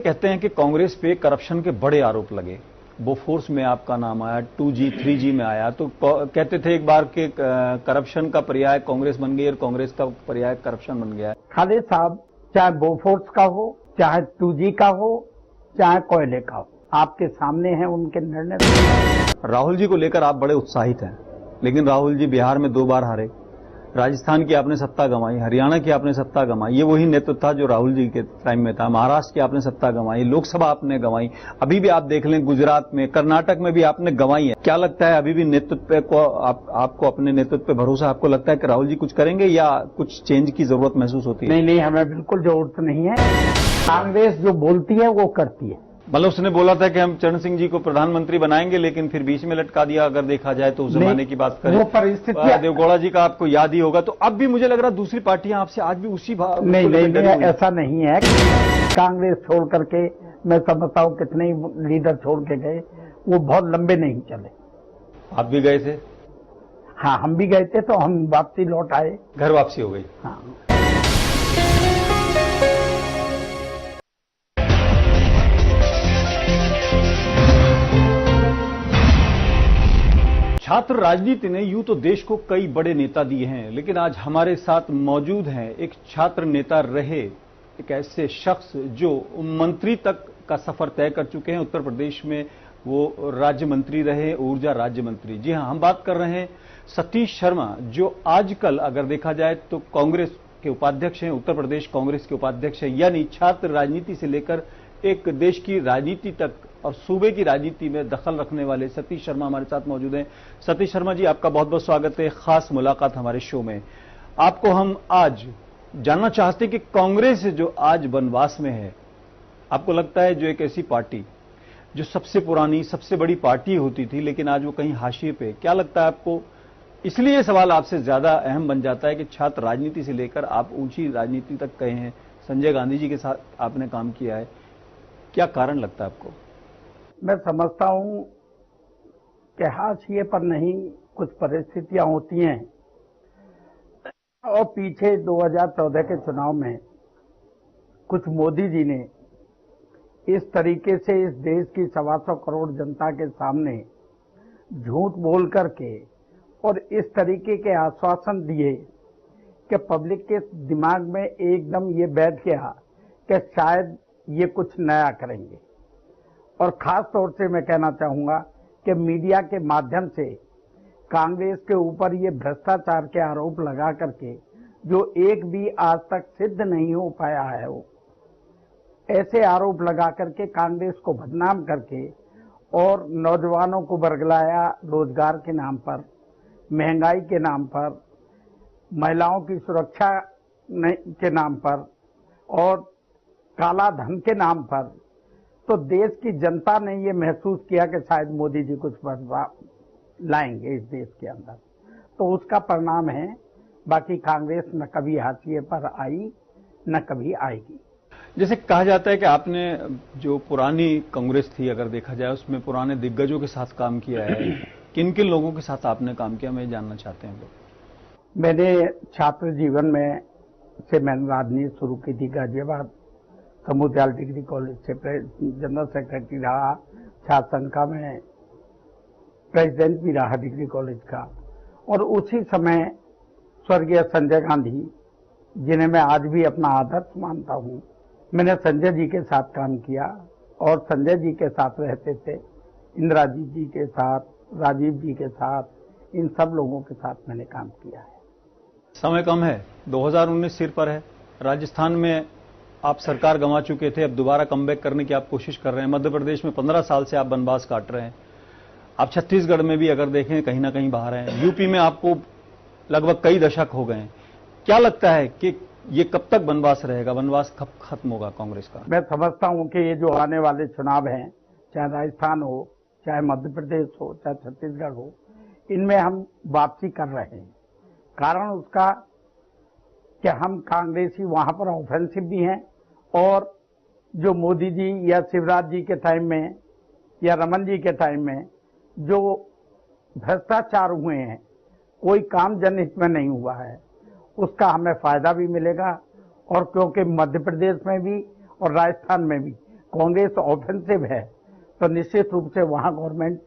कहते हैं कि कांग्रेस पे करप्शन के बड़े आरोप लगे। बोफोर्स में आपका नाम आया, 2G 3G में आया, तो कहते थे एक बार के करप्शन का पर्याय कांग्रेस बन गई और कांग्रेस का पर्याय करप्शन बन गया। खालिद साहब, चाहे बोफोर्स का हो, चाहे 2G का हो, चाहे कोयले का हो, आपके सामने है उनके निर्णय। राहुल जी को लेकर आप बड़े उत्साहित हैं, लेकिन राहुल जी बिहार में 2 बार हारे, राजस्थान की आपने सत्ता गंवाई, हरियाणा की आपने सत्ता गंवाई। ये वही नेतृत्व था जो राहुल जी के टाइम में था। महाराष्ट्र की आपने सत्ता गंवाई, लोकसभा आपने गंवाई, अभी भी आप देख लें गुजरात में, कर्नाटक में भी आपने गंवाई है। क्या लगता है अभी भी नेतृत्व को आपको अपने नेतृत्व पे भरोसा? आपको लगता है कि राहुल जी कुछ करेंगे या कुछ चेंज की जरूरत महसूस होती है? नहीं, हमें बिल्कुल जरूरत नहीं है। कांग्रेस जो बोलती है वो करती है। मतलब उसने बोला था कि हम चरण सिंह जी को प्रधानमंत्री बनाएंगे, लेकिन फिर बीच में लटका दिया। अगर देखा जाए तो उस जमाने की बात करें, वो परिस्थिति देवगौड़ा जी का आपको याद ही होगा। तो अब भी मुझे लग रहा दूसरी पार्टियां आपसे आज भी उसी भाव नहीं, ऐसा नहीं है। कांग्रेस छोड़ करके मैं समझता हूँ कितने लीडर छोड़ के गए, वो बहुत लंबे नहीं चले। आप भी गए थे? हाँ, हम भी गए थे, तो हम वापसी लौट आए, घर वापसी हो गई। हाँ। छात्र राजनीति ने यूं तो देश को कई बड़े नेता दिए हैं, लेकिन आज हमारे साथ मौजूद हैं एक छात्र नेता रहे, एक ऐसे शख्स जो मंत्री तक का सफर तय कर चुके हैं। उत्तर प्रदेश में वो राज्य मंत्री रहे, ऊर्जा राज्य मंत्री। जी हां, हम बात कर रहे हैं सतीश शर्मा, जो आजकल अगर देखा जाए तो कांग्रेस के उपाध्यक्ष हैं, उत्तर प्रदेश कांग्रेस के उपाध्यक्ष हैं। यानी छात्र राजनीति से लेकर एक देश की राजनीति तक और सूबे की राजनीति में दखल रखने वाले सतीश शर्मा हमारे साथ मौजूद हैं। सतीश शर्मा जी, आपका बहुत बहुत स्वागत है, खास मुलाकात हमारे शो में। आपको हम आज जानना चाहते हैं कि कांग्रेस जो आज वनवास में है, आपको लगता है जो एक ऐसी पार्टी जो सबसे पुरानी सबसे बड़ी पार्टी होती थी, लेकिन आज वो कहीं हाशिए पे, क्या लगता है आपको? इसलिए ये सवाल आपसे ज्यादा अहम बन जाता है कि छात्र राजनीति से लेकर आप ऊंची राजनीति तक गए हैं, संजय गांधी जी के साथ आपने काम किया है, क्या कारण लगता है आपको? मैं समझता हूं कि हाशिए पर नहीं, कुछ परिस्थितियां होती हैं, और पीछे 2014 के चुनाव में कुछ मोदी जी ने इस तरीके से इस देश की 125 करोड़ जनता के सामने झूठ बोल करके और इस तरीके के आश्वासन दिए कि पब्लिक के दिमाग में एकदम ये बैठ गया कि शायद ये कुछ नया करेंगे। और खास तौर से मैं कहना चाहूंगा कि मीडिया के माध्यम से कांग्रेस के ऊपर ये भ्रष्टाचार के आरोप लगा करके, जो एक भी आज तक सिद्ध नहीं हो पाया है, वो ऐसे आरोप लगा करके कांग्रेस को बदनाम करके और नौजवानों को बरगलाया, रोजगार के नाम पर, महंगाई के नाम पर, महिलाओं की सुरक्षा के नाम पर और काला धन के नाम पर। तो देश की जनता ने ये महसूस किया कि शायद मोदी जी कुछ बदलाव लाएंगे इस देश के अंदर, तो उसका परिणाम है। बाकी कांग्रेस न कभी हाशिए पर आई, न कभी आएगी। जैसे कहा जाता है कि आपने जो पुरानी कांग्रेस थी, अगर देखा जाए उसमें पुराने दिग्गजों के साथ काम किया है, किन किन लोगों के साथ आपने काम किया, मैं जानना चाहते हैं लोग। मैंने छात्र जीवन में से मैंने राजनीति शुरू की थी। गाजियाबाद समुद्याल डिग्री कॉलेज से जनरल सेक्रेटरी रहा, छात्र संघ का मैं प्रेसिडेंट भी रहा डिग्री कॉलेज का। और उसी समय स्वर्गीय संजय गांधी, जिन्हें मैं आज भी अपना आदर्श मानता हूं, मैंने संजय जी के साथ काम किया और संजय जी के साथ रहते थे, इंदिरा जी के साथ, राजीव जी के साथ, इन सब लोगों के साथ मैंने काम किया है। समय कम है, 2019 सिर पर है, राजस्थान में आप सरकार गंवा चुके थे, अब दोबारा कमबैक करने की आप कोशिश कर रहे हैं। मध्य प्रदेश में 15 साल से आप वनवास काट रहे हैं, आप छत्तीसगढ़ में भी अगर देखें कहीं ना कहीं बाहर हैं, यूपी में आपको लगभग कई दशक हो गए हैं। क्या लगता है कि ये कब तक वनवास रहेगा, वनवास कब खत्म होगा कांग्रेस का? मैं समझता हूं कि ये जो आने वाले चुनाव हैं, चाहे राजस्थान हो, चाहे मध्य प्रदेश हो, चाहे छत्तीसगढ़ हो, इनमें हम वापसी कर रहे हैं। कारण उसका कि हम कांग्रेसी वहां पर ऑफेंसिव भी हैं, और जो मोदी जी या शिवराज जी के टाइम में या रमन जी के टाइम में जो भ्रष्टाचार हुए हैं, कोई काम जनहित में नहीं हुआ है, उसका हमें फायदा भी मिलेगा। और क्योंकि मध्य प्रदेश में भी और राजस्थान में भी कांग्रेस ऑफेंसिव है तो निश्चित रूप से वहां गवर्नमेंट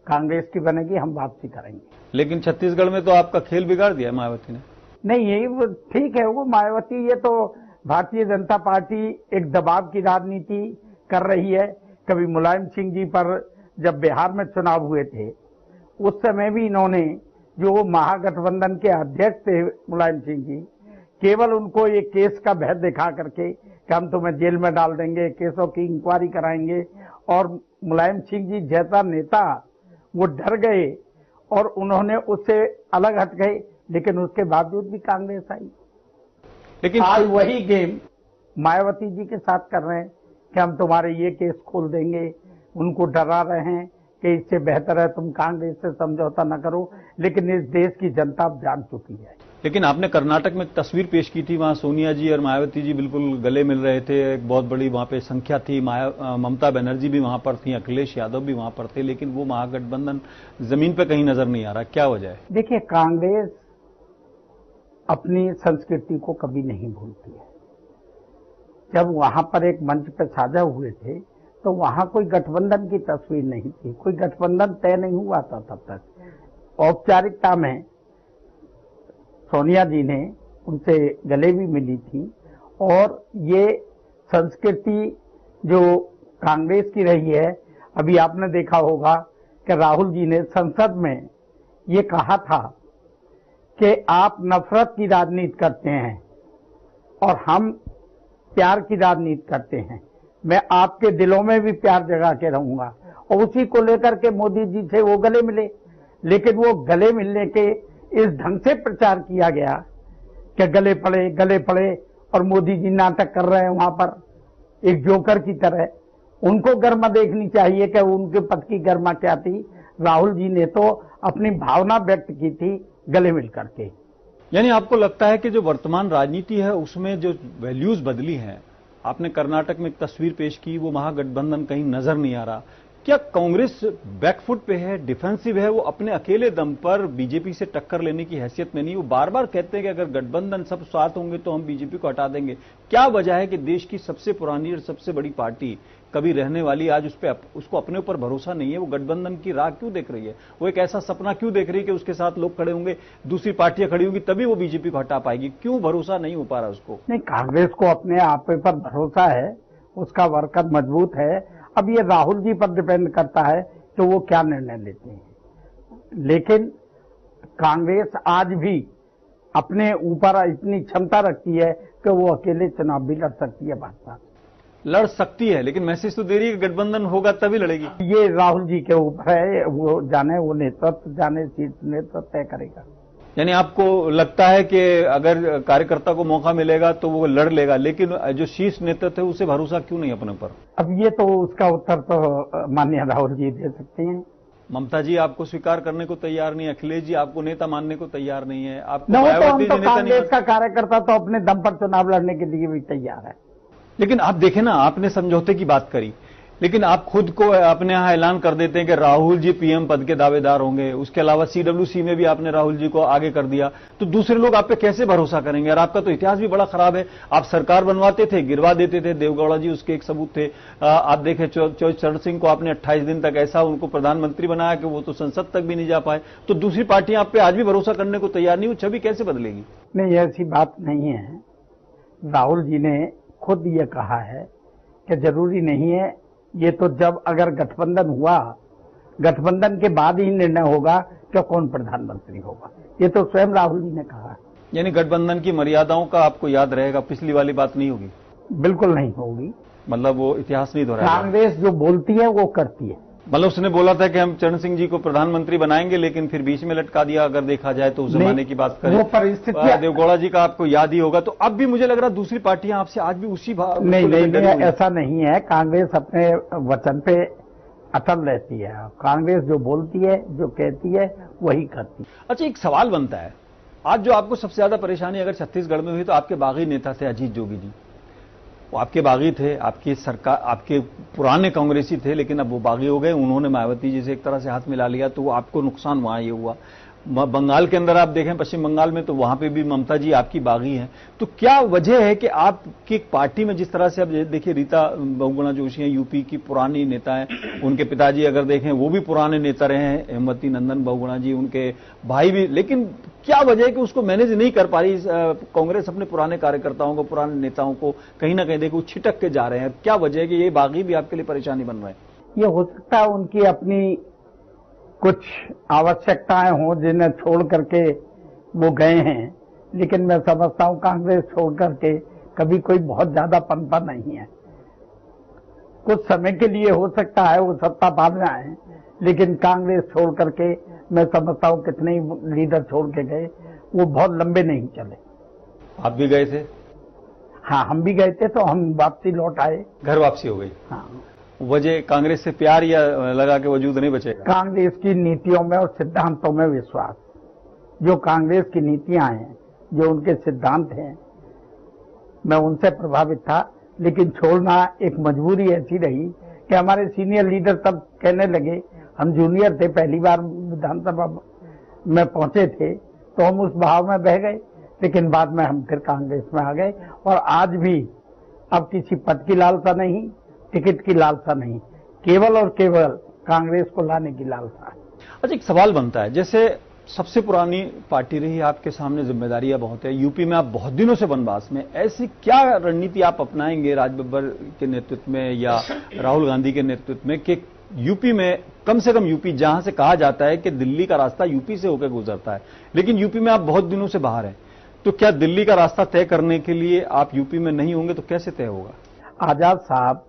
कांग्रेस की बनेगी, हम वापसी करेंगे। लेकिन छत्तीसगढ़ में तो आपका खेल बिगाड़ दिया मायावती ने। नहीं, यही ठीक है, वो मायावती, ये तो भारतीय जनता पार्टी एक दबाव की राजनीति कर रही है। कभी मुलायम सिंह जी पर जब बिहार में चुनाव हुए थे उस समय भी इन्होंने, जो महागठबंधन के अध्यक्ष थे मुलायम सिंह जी, केवल उनको एक केस का भय दिखा करके कि हम तुम्हें जेल में डाल देंगे, केसों की इंक्वायरी कराएंगे, और मुलायम सिंह जी जैसा नेता वो डर गए और उन्होंने उससे अलग हट गए। लेकिन उसके बावजूद भी कांग्रेस आई। लेकिन आज वही गेम मायावती जी के साथ कर रहे हैं कि हम तुम्हारे ये केस खोल देंगे, उनको डरा रहे हैं कि इससे बेहतर है तुम कांग्रेस से समझौता न करो। लेकिन इस देश की जनता अब जान चुकी है। लेकिन आपने कर्नाटक में एक तस्वीर पेश की थी, वहां सोनिया जी और मायावती जी बिल्कुल गले मिल रहे थे, एक बहुत बड़ी वहां पे संख्या थी, ममता बनर्जी भी वहां पर थी, अखिलेश यादव भी वहां पर थे, लेकिन वो महागठबंधन जमीन पे कहीं नजर नहीं आ रहा। क्या वजह है? देखिए, कांग्रेस अपनी संस्कृति को कभी नहीं भूलती है। जब वहां पर एक मंच पर साझा हुए थे तो वहां कोई गठबंधन की तस्वीर नहीं थी, कोई गठबंधन तय नहीं हुआ था तब तक। औपचारिकता में सोनिया जी ने उनसे गले भी मिली थी, और ये संस्कृति जो कांग्रेस की रही है, अभी आपने देखा होगा कि राहुल जी ने संसद में ये कहा था कि आप नफरत की राजनीति करते हैं और हम प्यार की राजनीति करते हैं, मैं आपके दिलों में भी प्यार जगा के रहूंगा। और उसी को लेकर के मोदी जी से वो गले मिले। लेकिन वो गले मिलने के इस ढंग से प्रचार किया गया कि गले पड़े, और मोदी जी नाटक कर रहे हैं वहां पर एक जोकर की तरह। उनको गर्मा देखनी चाहिए कि उनके पद की गर्मा क्या थी। राहुल जी ने तो अपनी भावना व्यक्त की थी गले मिल करके। यानी आपको लगता है कि जो वर्तमान राजनीति है उसमें जो वैल्यूज बदली हैं, आपने कर्नाटक में एक तस्वीर पेश की, वो महागठबंधन कहीं नजर नहीं आ रहा। क्या कांग्रेस बैकफुट पे है, डिफेंसिव है, वो अपने अकेले दम पर बीजेपी से टक्कर लेने की हैसियत में नहीं? वो बार बार कहते हैं कि अगर गठबंधन सब साथ होंगे तो हम बीजेपी को हटा देंगे। क्या वजह है कि देश की सबसे पुरानी और सबसे बड़ी पार्टी, कभी रहने वाली, आज उसको अपने ऊपर भरोसा नहीं है? वो गठबंधन की राह क्यों देख रही है? वो एक ऐसा सपना क्यों देख रही है कि उसके साथ लोग खड़े होंगे, दूसरी पार्टियां खड़ी होंगी, तभी वो बीजेपी को हटा पाएगी? क्यों भरोसा नहीं हो पा रहा उसको? नहीं, कांग्रेस को अपने आप पर भरोसा है, उसका वर्कर मजबूत है। अब ये राहुल जी पर डिपेंड करता है कि वो क्या निर्णय लेते हैं। लेकिन कांग्रेस आज भी अपने ऊपर इतनी क्षमता रखती है कि वो अकेले चुनाव भी लड़ सकती है। भाजपा लड़ सकती है, लेकिन मैसेज तो दे रही है कि गठबंधन होगा तभी लड़ेगी। ये राहुल जी के ऊपर है, वो जाने, वो नेतृत्व जाने, शीर्ष नेतृत्व तय करेगा। यानी आपको लगता है कि अगर कार्यकर्ता को मौका मिलेगा तो वो लड़ लेगा, लेकिन जो शीर्ष नेतृत्व है उसे भरोसा क्यों नहीं अपने ऊपर? अब ये तो उसका उत्तर तो माननीय राहुल जी दे सकते हैं। ममता जी आपको स्वीकार करने को तैयार नहीं है, अखिलेश जी आपको नेता मानने को तैयार नहीं है, आपको तो मायावती जी नेता नहीं। कांग्रेस का कार्यकर्ता तो अपने दम पर चुनाव लड़ने के लिए भी तैयार है। लेकिन आप देखें ना, आपने समझौते की बात करी, लेकिन आप खुद को अपने यहां ऐलान कर देते हैं कि राहुल जी पीएम पद के दावेदार होंगे। उसके अलावा सीडब्ल्यूसी में भी आपने राहुल जी को आगे कर दिया, तो दूसरे लोग आप पे कैसे भरोसा करेंगे? और आपका तो इतिहास भी बड़ा खराब है। आप सरकार बनवाते थे, गिरवा देते थे। देवगौड़ा जी उसके एक सबूत थे। आप देखें चरण सिंह को आपने 28 दिन तक ऐसा उनको प्रधानमंत्री बनाया कि वो तो संसद तक भी नहीं जा पाए। तो दूसरी पार्टियां आप पे आज भी भरोसा करने को तैयार नहीं। वो छवि कैसे बदलेगी? नहीं, ऐसी बात नहीं है। राहुल जी ने खुद ये कहा है कि जरूरी नहीं है, ये तो जब अगर गठबंधन हुआ, गठबंधन के बाद ही निर्णय होगा कि कौन प्रधानमंत्री होगा। ये तो स्वयं राहुल जी ने कहा है। यानी गठबंधन की मर्यादाओं का आपको याद रहेगा, पिछली वाली बात नहीं होगी? बिल्कुल नहीं होगी। मतलब वो इतिहास नहीं दोहराएगा। कांग्रेस जो बोलती है वो करती है। मतलब उसने बोला था कि हम चरण सिंह जी को प्रधानमंत्री बनाएंगे, लेकिन फिर बीच में लटका दिया। अगर देखा जाए तो उस जमाने की बात करें, वो परिस्थिति देवगौड़ा जी का आपको याद ही होगा। तो अब भी मुझे लग रहा है दूसरी पार्टियां आपसे आज भी उसी नहीं, ऐसा नहीं है। कांग्रेस अपने वचन पे अटल रहती है। कांग्रेस जो बोलती है, जो कहती है, वही करती है। अच्छा, एक सवाल बनता है, आज जो आपको सबसे ज्यादा परेशानी अगर छत्तीसगढ़ में हुई तो आपके बागी नेता थे अजीत जोगी जी। वो आपके बागी थे, आपकी सरकार, आपके पुराने कांग्रेसी थे, लेकिन अब वो बागी हो गए। उन्होंने मायावती जी से एक तरह से हाथ मिला लिया, तो वो आपको नुकसान वहां ये हुआ। बंगाल के अंदर आप देखें, पश्चिम बंगाल में, तो वहां पे भी ममता जी आपकी बागी हैं। तो क्या वजह है कि आपकी पार्टी में जिस तरह से अब देखिए रीता बहुगुणा जोशी हैं, यूपी की पुरानी नेता हैं, उनके पिताजी अगर देखें वो भी पुराने नेता रहे हैं, हेमवती नंदन बहुगुणा जी, उनके भाई भी, लेकिन क्या वजह है कि उसको मैनेज नहीं कर पा रही कांग्रेस अपने पुराने कार्यकर्ताओं को, पुराने नेताओं को कहीं ना कहीं देखो छिटक के जा रहे हैं? क्या वजह है कि ये बागी भी आपके लिए परेशानी बन रहे हैं? ये हो सकता है उनकी अपनी कुछ आवश्यकताएं हों जिन्हें छोड़ करके वो गए हैं, लेकिन मैं समझता हूं कांग्रेस छोड़ करके कभी कोई बहुत ज्यादा पनपा नहीं है। कुछ समय के लिए हो सकता है वो सत्ता पा जाए, लेकिन कांग्रेस छोड़ करके मैं समझता हूं कितने ही लीडर छोड़ के गए, वो बहुत लंबे नहीं चले। आप भी गए थे? हाँ, हम भी गए थे, तो हम वापसी लौट आए। घर वापसी हो गई? हाँ। वजह कांग्रेस से प्यार या लगा के वजूद नहीं बचेगा? कांग्रेस की नीतियों में और सिद्धांतों में विश्वास। जो कांग्रेस की नीतियां हैं, जो उनके सिद्धांत हैं, मैं उनसे प्रभावित था, लेकिन छोड़ना एक मजबूरी ऐसी रही कि हमारे सीनियर लीडर तब कहने लगे, हम जूनियर थे, पहली बार विधानसभा में पहुंचे थे, तो हम उस भाव में बह गए, लेकिन बाद में हम फिर कांग्रेस में आ गए। और आज भी अब किसी पद की लालसा नहीं, टिकट की लालसा नहीं, केवल और केवल कांग्रेस को लाने की लालसा है। अच्छा, एक सवाल बनता है, जैसे सबसे पुरानी पार्टी रही, आपके सामने जिम्मेदारियां बहुत है, यूपी में आप बहुत दिनों से वनवास में, ऐसी क्या रणनीति आप अपनाएंगे राज बब्बर के नेतृत्व में या राहुल गांधी के नेतृत्व में कि यूपी में, कम से कम यूपी, जहां से कहा जाता है कि दिल्ली का रास्ता यूपी से होकर गुजरता है, लेकिन यूपी में आप बहुत दिनों से बाहर हैं, तो क्या दिल्ली का रास्ता तय करने के लिए आप यूपी में नहीं होंगे तो कैसे तय होगा? आजाद साहब,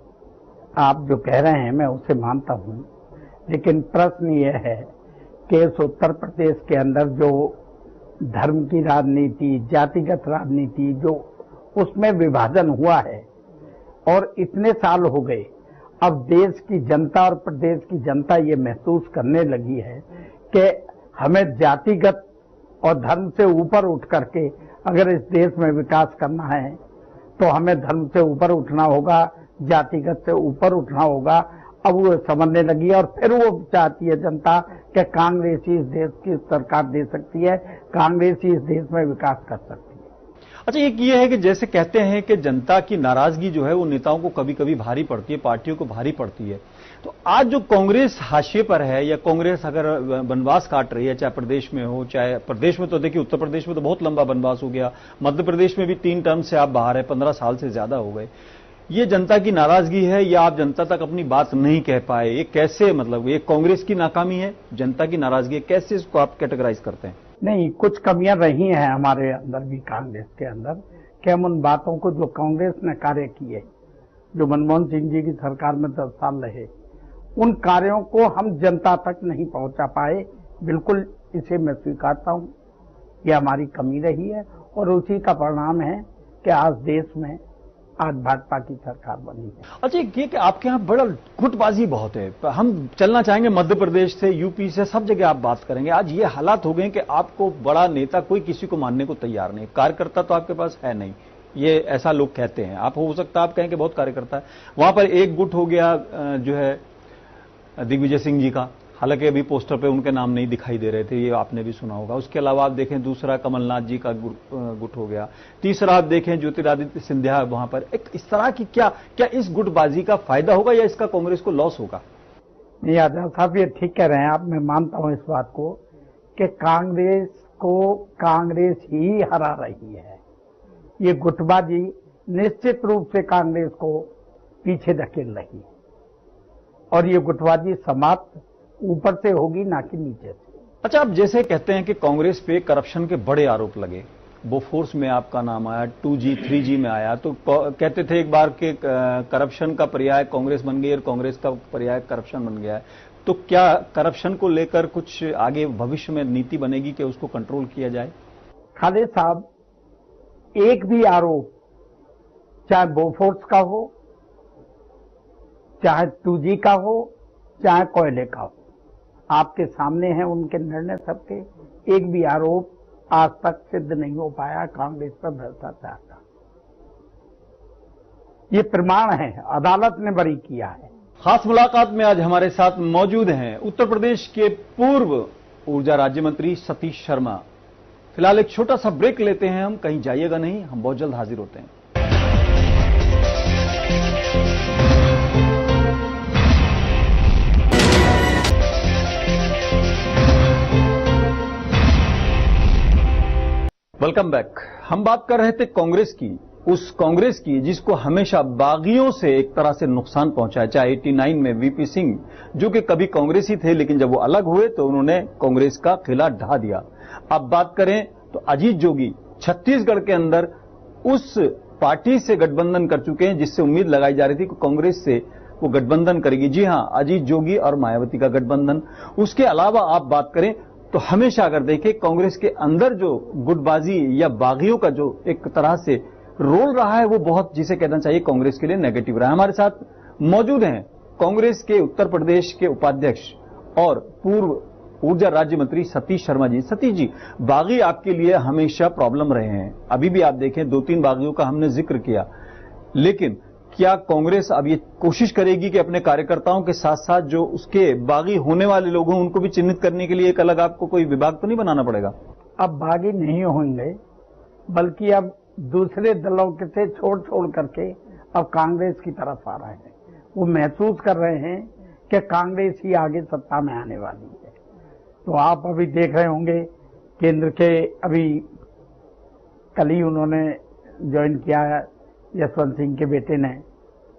आप जो कह रहे हैं मैं उसे मानता हूं, लेकिन प्रश्न यह है कि इस उत्तर प्रदेश के अंदर जो धर्म की राजनीति, जातिगत राजनीति, जो उसमें विभाजन हुआ है, और इतने साल हो गए, अब देश की जनता और प्रदेश की जनता ये महसूस करने लगी है कि हमें जातिगत और धर्म से ऊपर उठ करके अगर इस देश में विकास करना है, तो हमें धर्म से ऊपर उठना होगा, जातिगत से ऊपर उठना होगा। अब वो समझने लगी है, और फिर वो चाहती है जनता कि कांग्रेस ही इस देश की सरकार दे सकती है, कांग्रेस ही इस देश में विकास कर सकती है। अच्छा, एक ये है कि जैसे कहते हैं कि जनता की नाराजगी जो है वो नेताओं को कभी कभी भारी पड़ती है, पार्टियों को भारी पड़ती है, तो आज जो कांग्रेस हाशिए पर है, या कांग्रेस अगर वनवास काट रही है, चाहे प्रदेश में हो, चाहे प्रदेश में, तो देखिए उत्तर प्रदेश में तो बहुत लंबा वनवास हो गया, मध्य प्रदेश में भी 3 टर्म से आप बाहर है, 15 साल से ज्यादा हो गए, ये जनता की नाराजगी है या आप जनता तक अपनी बात नहीं कह पाए, ये कैसे, मतलब ये कांग्रेस की नाकामी है, जनता की नाराजगी है, कैसे इसको आप कैटेगराइज करते हैं? नहीं, कुछ कमियां रही हैं हमारे अंदर भी, कांग्रेस के अंदर, कि हम उन बातों को जो कांग्रेस ने कार्य किए, जो मनमोहन सिंह जी की सरकार में 10 साल रहे, उन कार्यों को हम जनता तक नहीं पहुंचा पाए। बिल्कुल इसे मैं स्वीकारता हूं, यह हमारी कमी रही है, और उसी का परिणाम है कि आज देश में आज भाजपा की सरकार बनी है। अच्छा, ये कि आपके यहाँ बड़ा गुटबाजी बहुत है, हम चलना चाहेंगे मध्य प्रदेश से, यूपी से, सब जगह आप बात करेंगे। आज ये हालात हो गए कि आपको बड़ा नेता कोई किसी को मानने को तैयार नहीं, कार्यकर्ता तो आपके पास है नहीं, ये ऐसा लोग कहते हैं। आप हो सकता है आप कहें कि बहुत कार्यकर्ता है, वहां पर एक गुट हो गया जो है दिग्विजय सिंह जी का, हालांकि अभी पोस्टर पे उनके नाम नहीं दिखाई दे रहे थे, ये आपने भी सुना होगा। उसके अलावा आप देखें दूसरा कमलनाथ जी का गुट हो गया, तीसरा आप देखें ज्योतिरादित्य सिंधिया वहां पर। एक इस तरह की क्या इस गुटबाजी का फायदा होगा या इसका कांग्रेस को लॉस होगा? नहीं, आजाद साहब ये ठीक कह रहे हैं आप, मैं मानता हूं इस बात को कि कांग्रेस को कांग्रेस ही हरा रही है। ये गुटबाजी निश्चित रूप से कांग्रेस को पीछे धकेल रही है, और ये गुटबाजी समाप्त ऊपर से होगी, ना कि नीचे से। अच्छा, आप जैसे कहते हैं कि कांग्रेस पे करप्शन के बड़े आरोप लगे, बोफोर्स में आपका नाम आया, 2G 3G में आया, तो कहते थे एक बार कि करप्शन का पर्याय कांग्रेस बन गई और कांग्रेस का पर्याय करप्शन बन गया है, तो क्या करप्शन को लेकर कुछ आगे भविष्य में नीति बनेगी कि उसको कंट्रोल किया जाए? खालिद साहब, एक भी आरोप, चाहे बोफोर्स का हो, चाहे 2G का हो, चाहे कोयले का हो, आपके सामने हैं उनके निर्णय सबके, एक भी आरोप आज तक सिद्ध नहीं हो पाया कांग्रेस पर भ्रष्टाचार का। ये प्रमाण है, अदालत ने बरी किया है। खास मुलाकात में आज हमारे साथ मौजूद हैं उत्तर प्रदेश के पूर्व ऊर्जा राज्य मंत्री सतीश शर्मा। फिलहाल एक छोटा सा ब्रेक लेते हैं हम, कहीं जाइएगा नहीं, हम बहुत जल्द हाजिर होते हैं। Welcome back. हम बात कर रहे थे कांग्रेस की, उस कांग्रेस की जिसको हमेशा बागियों से एक तरह से नुकसान पहुंचा है। चाहे 89 में वीपी सिंह जो कि कभी कांग्रेसी थे, लेकिन जब वो अलग हुए तो उन्होंने कांग्रेस का किला ढा दिया। अब बात करें तो अजीत जोगी छत्तीसगढ़ के अंदर उस पार्टी से गठबंधन कर चुके हैं जिससे उम्मीद लगाई जा रही थी कि कांग्रेस से वो गठबंधन करेगी। जी हां, अजीत जोगी और मायावती का गठबंधन। उसके अलावा आप बात करें तो हमेशा अगर देखें कांग्रेस के अंदर जो गुटबाजी या बागियों का जो एक तरह से रोल रहा है, वो बहुत, जिसे कहना चाहिए, कांग्रेस के लिए नेगेटिव रहा है। हमारे साथ मौजूद हैं कांग्रेस के उत्तर प्रदेश के उपाध्यक्ष और पूर्व ऊर्जा राज्य मंत्री सतीश शर्मा जी। सतीश जी, बागी आपके लिए हमेशा प्रॉब्लम रहे हैं, अभी भी आप देखें 2-3 बागियों का हमने जिक्र किया, लेकिन क्या कांग्रेस अब ये कोशिश करेगी कि अपने कार्यकर्ताओं के साथ साथ जो उसके बागी होने वाले लोग हैं उनको भी चिन्हित करने के लिए एक अलग आपको कोई विभाग तो नहीं बनाना पड़ेगा? अब बागी नहीं होंगे, बल्कि अब दूसरे दलों के से छोड़ करके अब कांग्रेस की तरफ आ रहे हैं। वो महसूस कर रहे हैं कि कांग्रेस ही आगे सत्ता में आने वाली है। तो आप अभी देख रहे होंगे केंद्र के, अभी कल ही उन्होंने ज्वाइन किया है यशवंत सिंह के बेटे ने,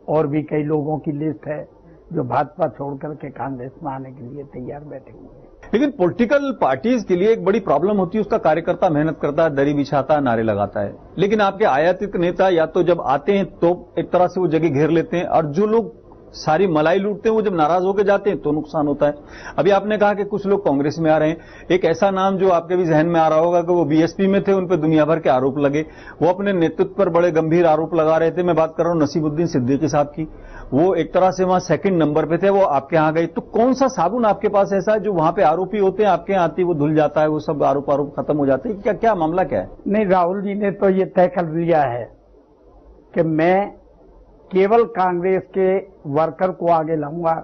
और भी कई लोगों की लिस्ट है जो भाजपा छोड़ करके कांग्रेस में आने के लिए तैयार बैठे हुए हैं। लेकिन पॉलिटिकल पार्टीज के लिए एक बड़ी प्रॉब्लम होती है, उसका कार्यकर्ता मेहनत करता है, दरी बिछाता है, नारे लगाता है, लेकिन आपके आयातित नेता या तो जब आते हैं तो एक तरह से वो जगह घेर लेते हैं, और जो लोग सारी मलाई लूटते हैं वो जब नाराज होकर जाते हैं तो नुकसान होता है। अभी आपने कहा कि कुछ लोग कांग्रेस में आ रहे हैं, एक ऐसा नाम जो आपके भी जहन में आ रहा होगा कि वो बीएसपी में थे, उन पर दुनिया भर के आरोप लगे, वो अपने नेतृत्व पर बड़े गंभीर आरोप लगा रहे थे। मैं बात कर रहा हूं नसीबुद्दीन सिद्दीकी साहब की, वो एक तरह से वहां सेकंड नंबर पे थे, वो आपके यहां गए। तो कौन सा साबुन आपके पास ऐसा है जो वहां पे आरोपी होते हैं, आपके यहां आती वो धुल जाता है, वो सब आरोप खत्म हो जाते हैं? क्या मामला क्या है? नहीं, राहुल जी ने तो ये तय कर लिया है कि मैं केवल कांग्रेस के वर्कर को आगे लाऊंगा,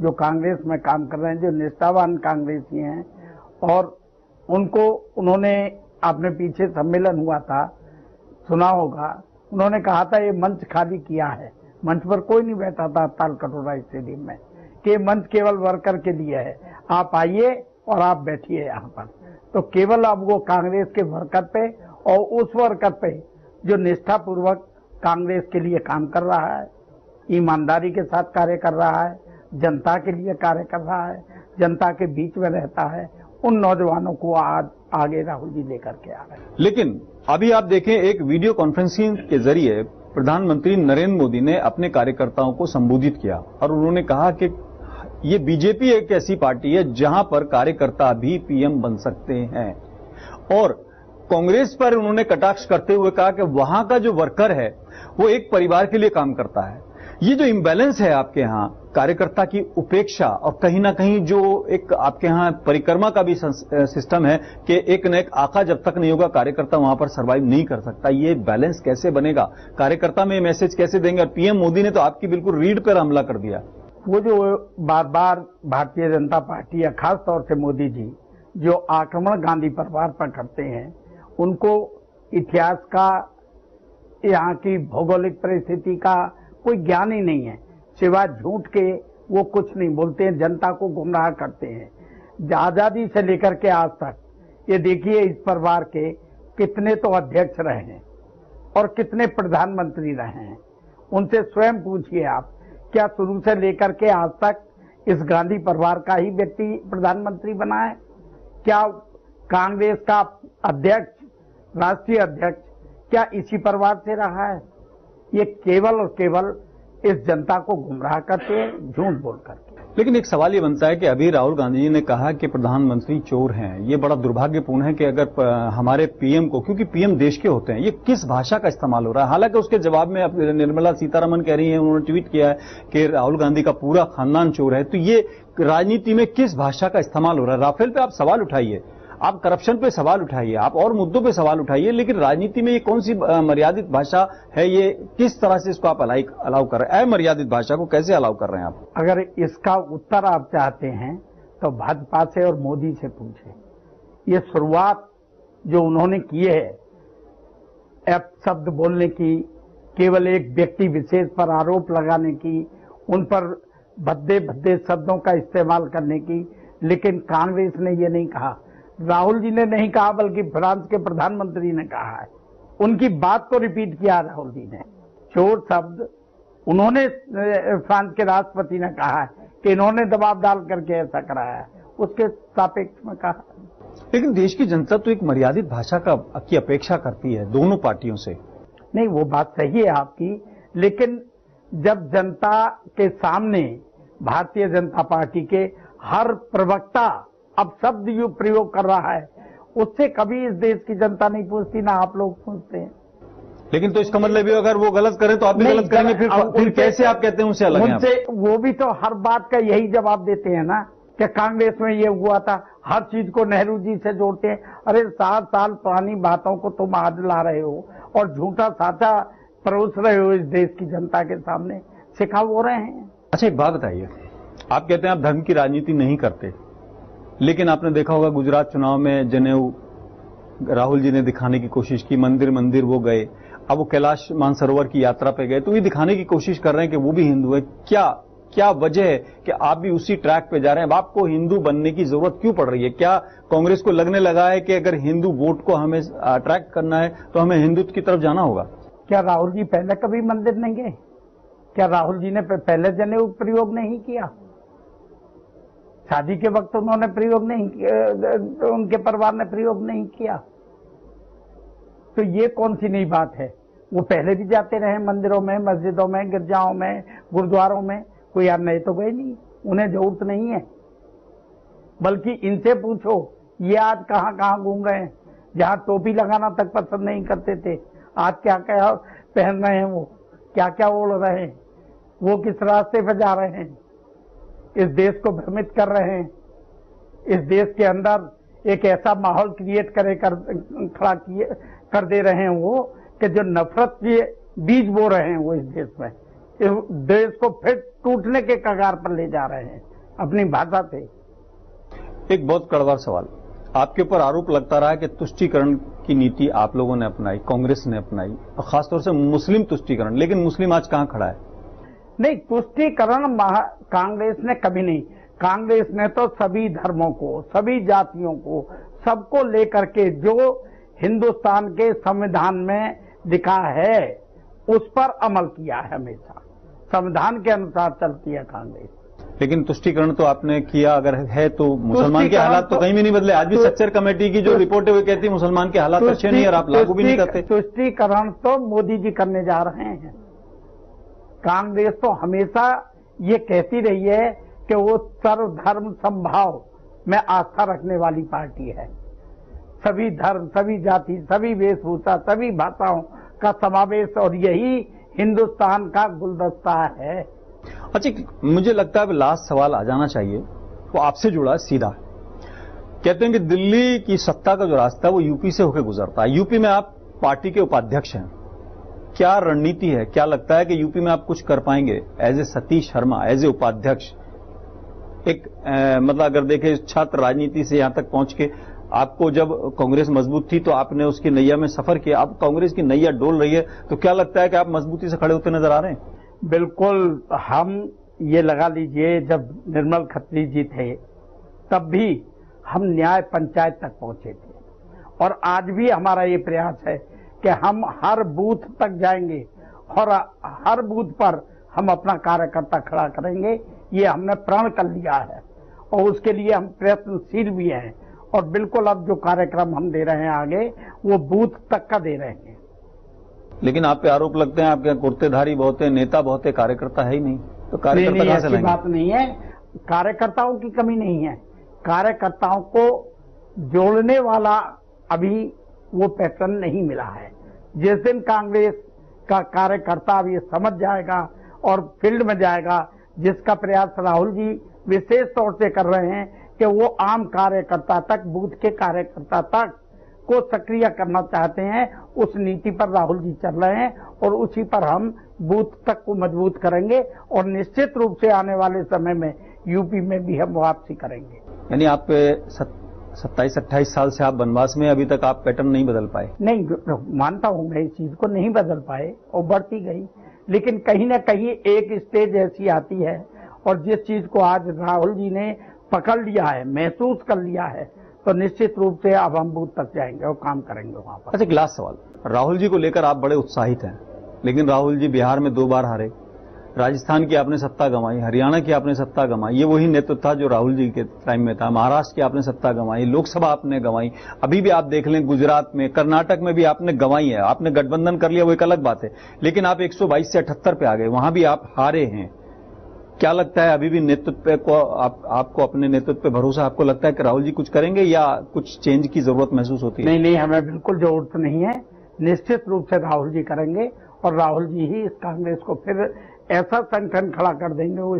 जो कांग्रेस में काम कर रहे हैं, जो निष्ठावान कांग्रेसी हैं, और उनको उन्होंने, आपने पीछे सम्मेलन हुआ था, सुना होगा, उन्होंने कहा था ये मंच खाली किया है, मंच पर कोई नहीं बैठा था ताल कटोरा स्टेडियम में, कि मंच केवल वर्कर के लिए है, आप आइए और आप बैठिए यहाँ पर। तो केवल अब वो कांग्रेस के वर्कर पे और उस वर्कर पे जो निष्ठापूर्वक कांग्रेस के लिए काम कर रहा है, ईमानदारी के साथ कार्य कर रहा है, जनता के लिए कार्य कर रहा है, जनता के बीच में रहता है, उन नौजवानों को आज आगे राहुल जी लेकर के आ रहे हैं। लेकिन अभी आप देखें, एक वीडियो कॉन्फ्रेंसिंग के जरिए प्रधानमंत्री नरेंद्र मोदी ने अपने कार्यकर्ताओं को संबोधित किया और उन्होंने कहा कि ये बीजेपी एक ऐसी पार्टी है जहां पर कार्यकर्ता भी पीएम बन सकते हैं, और कांग्रेस पर उन्होंने कटाक्ष करते हुए कहा कि वहां का जो वर्कर है वो एक परिवार के लिए काम करता है। ये जो इम्बैलेंस है आपके यहां, कार्यकर्ता की उपेक्षा और कहीं ना कहीं जो एक आपके यहां परिक्रमा का भी सिस्टम है कि एक न एक आका जब तक नहीं होगा कार्यकर्ता वहां पर सर्वाइव नहीं कर सकता, ये बैलेंस कैसे बनेगा? कार्यकर्ता में मैसेज कैसे देंगे? और पीएम मोदी ने तो आपकी बिल्कुल रीढ़ पर हमला कर दिया। वो जो बार बार भारतीय जनता पार्टी या खास तौर से मोदी जी जो आक्रमण गांधी परिवार पर करते हैं, उनको इतिहास का, यहाँ की भौगोलिक परिस्थिति का कोई ज्ञान ही नहीं है, सिवाय झूठ के वो कुछ नहीं बोलते हैं, जनता को गुमराह करते हैं। आजादी से लेकर के आज तक ये देखिए इस परिवार के कितने तो अध्यक्ष रहे हैं और कितने प्रधानमंत्री रहे हैं, उनसे स्वयं पूछिए आप, क्या शुरू से लेकर के आज तक इस गांधी परिवार का ही व्यक्ति प्रधानमंत्री बना है? क्या कांग्रेस का अध्यक्ष, राष्ट्रीय अध्यक्ष क्या इसी परिवार से रहा है? ये केवल और केवल इस जनता को गुमराह करते हैं, झूठ बोल करके। लेकिन एक सवाल ये बनता है कि अभी राहुल गांधी जी ने कहा कि प्रधानमंत्री चोर हैं। ये बड़ा दुर्भाग्यपूर्ण है कि अगर हमारे पीएम को, क्योंकि पीएम देश के होते हैं, ये किस भाषा का इस्तेमाल हो रहा है? हालांकि उसके जवाब में निर्मला सीतारमण कह रही हैं, उन्होंने ट्वीट किया है कि राहुल गांधी का पूरा खानदान चोर है। तो ये राजनीति में किस भाषा का इस्तेमाल हो रहा है? राफेल पे आप सवाल उठाइए, आप करप्शन पे सवाल उठाइए, आप और मुद्दों पे सवाल उठाइए, लेकिन राजनीति में ये कौन सी मर्यादित भाषा है? ये किस तरह से इसको आप अलाउ कर रहे हैं? अमर्यादित भाषा को कैसे अलाउ कर रहे हैं आप? अगर इसका उत्तर आप चाहते हैं तो भाजपा से और मोदी से पूछे। ये शुरुआत जो उन्होंने की है शब्द बोलने की, केवल एक व्यक्ति विशेष पर आरोप लगाने की, उन पर भद्दे भद्दे शब्दों का इस्तेमाल करने की, लेकिन कांग्रेस ने ये नहीं कहा। राहुल जी ने नहीं कहा, बल्कि फ्रांस के प्रधानमंत्री ने कहा है। उनकी बात को रिपीट किया राहुल जी ने। चोर शब्द उन्होंने फ्रांस के राष्ट्रपति ने कहा है कि इन्होंने दबाव डाल करके ऐसा कराया है, उसके सापेक्ष में कहा। लेकिन देश की जनता तो एक मर्यादित भाषा की अपेक्षा करती है दोनों पार्टियों से। नहीं, वो बात सही है आपकी, लेकिन जब जनता के सामने भारतीय जनता पार्टी के हर प्रवक्ता अब शब्द प्रयोग कर रहा है, उससे कभी इस देश की जनता नहीं पूछती, ना आप लोग पूछते हैं। लेकिन तो इसका मतलब भी अगर वो गलत करें तो आप भी गलत करेंगे, फिर कैसे आप कहते हैं उनसे अलग हैं? उनसे वो भी तो हर बात का यही जवाब देते हैं ना कि कांग्रेस में ये हुआ था, हर चीज को नेहरू जी से जोड़ते हैं। अरे 7 साल पुरानी बातों को तुम आज ला रहे हो और झूठा साचा परोस रहे हो इस देश की जनता के सामने, शिकाव हो रहे हैं। अच्छा, एक बात बताइए, आप कहते हैं आप धर्म की राजनीति नहीं करते, लेकिन आपने देखा होगा गुजरात चुनाव में जनेऊ राहुल जी ने दिखाने की कोशिश की, मंदिर मंदिर वो गए, अब वो कैलाश मानसरोवर की यात्रा पे गए, तो ये दिखाने की कोशिश कर रहे हैं कि वो भी हिंदू है। क्या वजह है कि आप भी उसी ट्रैक पे जा रहे हैं? अब आपको हिंदू बनने की जरूरत क्यों पड़ रही है? क्या कांग्रेस को लगने लगा है कि अगर हिंदू वोट को हमें अट्रैक्ट करना है तो हमें हिंदुत्व की तरफ जाना होगा? क्या राहुल जी पहले कभी मंदिर नहीं गए? क्या राहुल जी ने पहले जनेऊ प्रयोग नहीं किया? शादी के वक्त उन्होंने प्रयोग नहीं किया, उनके परिवार ने प्रयोग नहीं किया? तो ये कौन सी नई बात है? वो पहले भी जाते रहे मंदिरों में, मस्जिदों में, गिरजाओं में, गुरुद्वारों में, कोई यार नए तो गए नहीं, उन्हें जरूरत नहीं है। बल्कि इनसे पूछो ये आज कहां कहां घूम रहे हैं, जहां टोपी लगाना तक पसंद नहीं करते थे, आज क्या क्या पहन रहे हैं, वो क्या क्या ओढ़ रहे हैं, वो किस रास्ते पर जा रहे हैं, इस देश को भ्रमित कर रहे हैं। इस देश के अंदर एक ऐसा माहौल क्रिएट खड़ा कर दे रहे हैं वो कि जो नफरत के बीज बो रहे हैं वो इस देश में, इस देश को फिर टूटने के कगार पर ले जा रहे हैं अपनी भाषा से। एक बहुत कड़वा सवाल, आपके ऊपर आरोप लगता रहा है कि तुष्टीकरण की नीति आप लोगों ने अपनाई, कांग्रेस ने अपनाई, और खासतौर से मुस्लिम तुष्टीकरण, लेकिन मुस्लिम आज कहां खड़ा है? नहीं, तुष्टीकरण कांग्रेस ने कभी नहीं। कांग्रेस ने तो सभी धर्मों को, सभी जातियों को, सबको लेकर के जो हिंदुस्तान के संविधान में लिखा है उस पर अमल किया है, हमेशा संविधान के अनुसार चलती है कांग्रेस। लेकिन तुष्टीकरण तो आपने किया, अगर है तो मुसलमान के हालात तो कहीं भी नहीं बदले। आज भी सच्चर कमेटी की जो रिपोर्ट है वो कहती है मुसलमान के हालात अच्छे नहीं और आप लागू भी नहीं करते। तुष्टीकरण तो मोदी जी करने जा रहे हैं। कांग्रेस तो हमेशा ये कहती रही है कि वो सर्वधर्म समभाव में आस्था रखने वाली पार्टी है। सभी धर्म, सभी जाति, सभी वेशभूषा, सभी भाषाओं का समावेश, और यही हिंदुस्तान का गुलदस्ता है। अच्छा, मुझे लगता है लास्ट सवाल आ जाना चाहिए, वो आपसे जुड़ा है सीधा। कहते हैं कि दिल्ली की सत्ता का जो रास्ता है वो यूपी से होकर गुजरता है। यूपी में आप पार्टी के उपाध्यक्ष हैं, क्या रणनीति है? क्या लगता है कि यूपी में आप कुछ कर पाएंगे as a Satish Sharma, as a उपाध्यक्ष? एक मतलब अगर देखें छात्र राजनीति से यहां तक पहुंच के, आपको जब कांग्रेस मजबूत थी तो आपने उसकी नैया में सफर किया, अब कांग्रेस की नैया डोल रही है, तो क्या लगता है कि आप मजबूती से खड़े होते नजर आ रहे हैं? बिल्कुल। हम ये लगा लीजिए, जब निर्मल खत्री जी थे तब भी हम न्याय पंचायत तक पहुंचे थे, और आज भी हमारा ये प्रयास है कि हम हर बूथ तक जाएंगे और हर बूथ पर हम अपना कार्यकर्ता खड़ा करेंगे। ये हमने प्रण कर लिया है और उसके लिए हम प्रयत्नशील भी हैं, और बिल्कुल अब जो कार्यक्रम हम दे रहे हैं आगे वो बूथ तक का दे रहे हैं। लेकिन आप पे आरोप लगते हैं आपके कुर्तेधारी बहुत है, नेता बहुत है, कार्यकर्ता है ही नहीं, तो कार्यकर्ता कहां से लाएंगे? बात नहीं है, कार्यकर्ताओं की कमी नहीं है। कार्यकर्ताओं को जोड़ने वाला अभी वो पैटर्न नहीं मिला है। जिस दिन कांग्रेस का कार्यकर्ता अब ये समझ जाएगा और फील्ड में जाएगा, जिसका प्रयास राहुल जी विशेष तौर से कर रहे हैं कि वो आम कार्यकर्ता तक, बूथ के कार्यकर्ता तक को सक्रिय करना चाहते हैं, उस नीति पर राहुल जी चल रहे हैं और उसी पर हम बूथ तक को मजबूत करेंगे, और निश्चित रूप से आने वाले समय में यूपी में भी हम वापसी करेंगे। यानी आप 27-28 साल से आप वनवास में, अभी तक आप पैटर्न नहीं बदल पाए। नहीं, मानता हूं मैं इस चीज को, नहीं बदल पाए और बढ़ती गई, लेकिन कहीं ना कहीं एक स्टेज ऐसी आती है और जिस चीज को आज राहुल जी ने पकड़ लिया है, महसूस कर लिया है, तो निश्चित रूप से अब हम बूथ तक जाएंगे और काम करेंगे वहां पर। अच्छा, एक लास्ट सवाल, राहुल जी को लेकर आप बड़े उत्साहित हैं, लेकिन राहुल जी बिहार में 2 बार हारे, राजस्थान की आपने सत्ता गंवाई, हरियाणा की आपने सत्ता गंवाई, ये वही नेतृत्व था जो राहुल जी के टाइम में था, महाराष्ट्र की आपने सत्ता गंवाई, लोकसभा आपने गंवाई, अभी भी आप देख लें गुजरात में, कर्नाटक में भी आपने गंवाई है। आपने गठबंधन कर लिया वो एक अलग बात है, लेकिन आप 122 से 78 पे आ गए, वहां भी आप हारे हैं। क्या लगता है, अभी भी नेतृत्व को आपको अपने नेतृत्व पे भरोसा, आपको लगता है कि राहुल जी कुछ करेंगे या कुछ चेंज की जरूरत महसूस होती है? नहीं, हमें बिल्कुल जरूरत नहीं है, निश्चित रूप से राहुल जी करेंगे और राहुल जी ही इस कांग्रेस को फिर ऐसा संगठन खड़ा कर देंगे, वो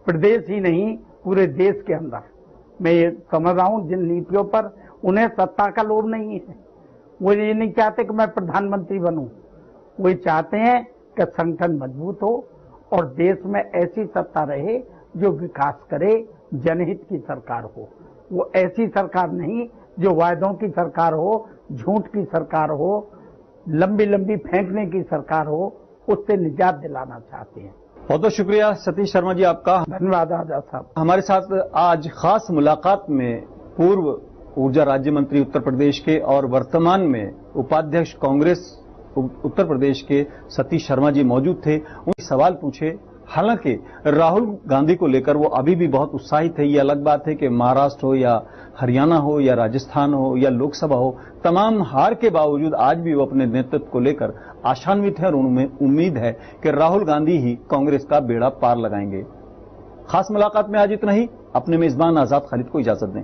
प्रदेश ही नहीं पूरे देश के अंदर। मैं ये समझ रहा हूं जिन नीतियों पर उन्हें सत्ता का लोभ नहीं है, वो ये नहीं चाहते कि मैं प्रधानमंत्री बनूं, वो चाहते हैं कि संगठन मजबूत हो और देश में ऐसी सत्ता रहे जो विकास करे, जनहित की सरकार हो। वो ऐसी सरकार नहीं जो वायदों की सरकार हो, झूठ की सरकार हो, लंबी लंबी फेंकने की सरकार हो, उससे निजात दिलाना चाहते हैं। बहुत बहुत शुक्रिया सतीश शर्मा जी आपका। धन्यवाद आजाद साहब। हमारे साथ आज खास मुलाकात में पूर्व ऊर्जा राज्य मंत्री उत्तर प्रदेश के और वर्तमान में उपाध्यक्ष कांग्रेस उत्तर प्रदेश के सतीश शर्मा जी मौजूद थे। उन्हें सवाल पूछे, हालांकि राहुल गांधी को लेकर वो अभी भी बहुत उत्साहित है। ये अलग बात है कि महाराष्ट्र हो या हरियाणा हो या राजस्थान हो या लोकसभा हो, तमाम हार के बावजूद आज भी वो अपने नेतृत्व को लेकर आशान्वित है और उनमें उम्मीद है कि राहुल गांधी ही कांग्रेस का बेड़ा पार लगाएंगे। खास मुलाकात में आज इतना ही। अपने मेजबान आजाद खालिद को इजाजत दें।